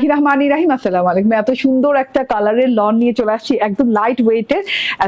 রহমানির রাহিম, আসসালামু আলাইকুম। এত সুন্দর একটা কালারের লন নিয়ে চলে আসছি, একদম লাইট ওয়েটের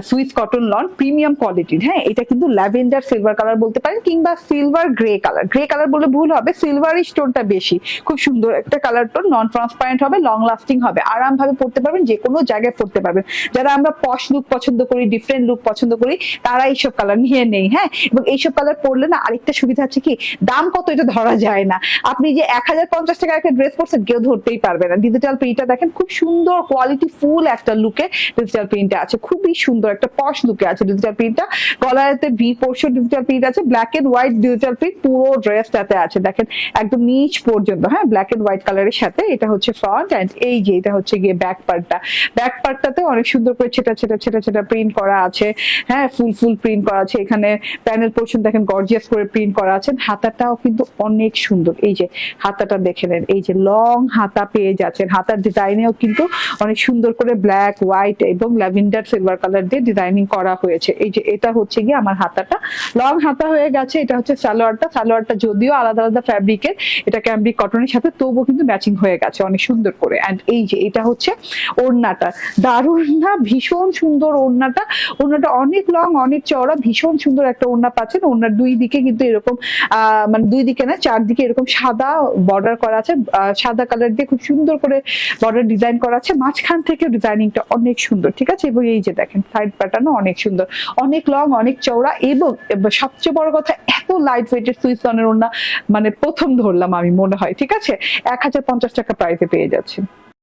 সুইস কটন লন, প্রিমিয়াম কোয়ালিটির। হ্যাঁ, এটা কিন্তু ল্যাভেন্ডার সিলভার কালার বলতে পারেন, কিংবা silver grey colour. Grey colour বলে ভুল হবে, সিলভারি স্টোনটা বেশি। খুব সুন্দর একটা কালার টোন, নন ট্রান্সপারেন্ট হবে, লং লাস্টিং হবে, আরামভাবে পড়তে পারবেন, যে কোনো জায়গায় পড়তে পারবেন। যারা আমরা পশ লুক পছন্দ করি, ডিফারেন্ট লুক পছন্দ করি, তারা এইসব কালার নিয়ে নেই। হ্যাঁ, এবং এইসব কালার পরলে না আরেকটা সুবিধা আছে কি, দাম কত এটা ধরা যায় না। আপনি যে 1050 টাকার একটা ড্রেস পরছেন, কেউ ধরতেই পারবে না। ডিজিটাল প্রিন্টটা দেখেন, খুব সুন্দর কোয়ালিটি ফুল একটা লুকে ডিজিটাল প্রিন্টটা আছে, খুবই সুন্দর একটা পশ লুকে আছে ডিজিটাল প্রিন্টটা। গলাতে ভি পোর্শন ডিজিটাল প্রিন্ট আছে, black and white digital print পুরো ড্রেসটাতে আছে। দেখেন একদম নিচ পর্যন্ত, হ্যাঁ, ব্ল্যাক এন্ড হোয়াইট কালারের সাথে। এটা হচ্ছে ফ্রন্ট, এন্ড এই যে এটা হচ্ছে গিয়ে ব্যাক পার্টটা। ব্যাক পার্টটাতে অনেক সুন্দর করে ছেটা ছেটা ছেটা ছেটা প্রিন্ট করা আছে। হ্যাঁ, ফুল ফুল প্রিন্ট করা আছে। এখানে প্যানেল পোর্শন দেখেন গর্জিয়াস করে প্রিন্ট করা আছে। হাতাটাও কিন্তু অনেক সুন্দর, এই যে হাতাটা দেখে নেন, এই যে লং হাতা পেয়ে যাচ্ছেন। হাতার ডিজাইনেও কিন্তু অনেক সুন্দর করে ব্ল্যাক, হোয়াইট এবং ল্যাভেন্ডার সিলভার কালার দিয়ে ডিজাইনিং করা হয়েছে। এই যে এটা হচ্ছে গিয়ে আমার হাতাটা, লং হাতা হয়ে গেছে। এটা হচ্ছে সালোয়ারটা। সালোয়ারটা যদিও আলাদা আলাদা ফ্যাব্রিকের, এটা ক্যাম্ব্রিক কটনের সাথে, তবুও কিন্তু ম্যাচিং হয়ে গেছে অনেক সুন্দর করে। এন্ড এই যে এটা হচ্ছে ওড়নাটা, দারুণ না, ভীষণ সুন্দর ওড়নাটা। ওড়নাটা অনেক লং, অনেক চওড়া, ভীষণ সুন্দর একটা ওড়না পাচ্ছেন। ওড়নার দুই দিকে কিন্তু এরকম মানে দুই দিকে না, চারদিকে এরকম সাদা বর্ডার করা আছে, সাদা কালার দিয়ে খুব সুন্দর করে বর্ডার ডিজাইন করা আছে। মাঝখান থেকে ডিজাইনিংটা অনেক সুন্দর, ঠিক আছে। এবং এই যে দেখেন সাইড প্যাটার্নও অনেক সুন্দর, অনেক লং, অনেক চওড়া, এবং সবচেয়ে বড় কথা, এত লাইট ওয়েটের সুইস লনের ওড়না মানে প্রথম ধরলাম আমি মনে হয়, ঠিক আছে। 1050 টাকা প্রাইসে পেয়ে যাচ্ছেন।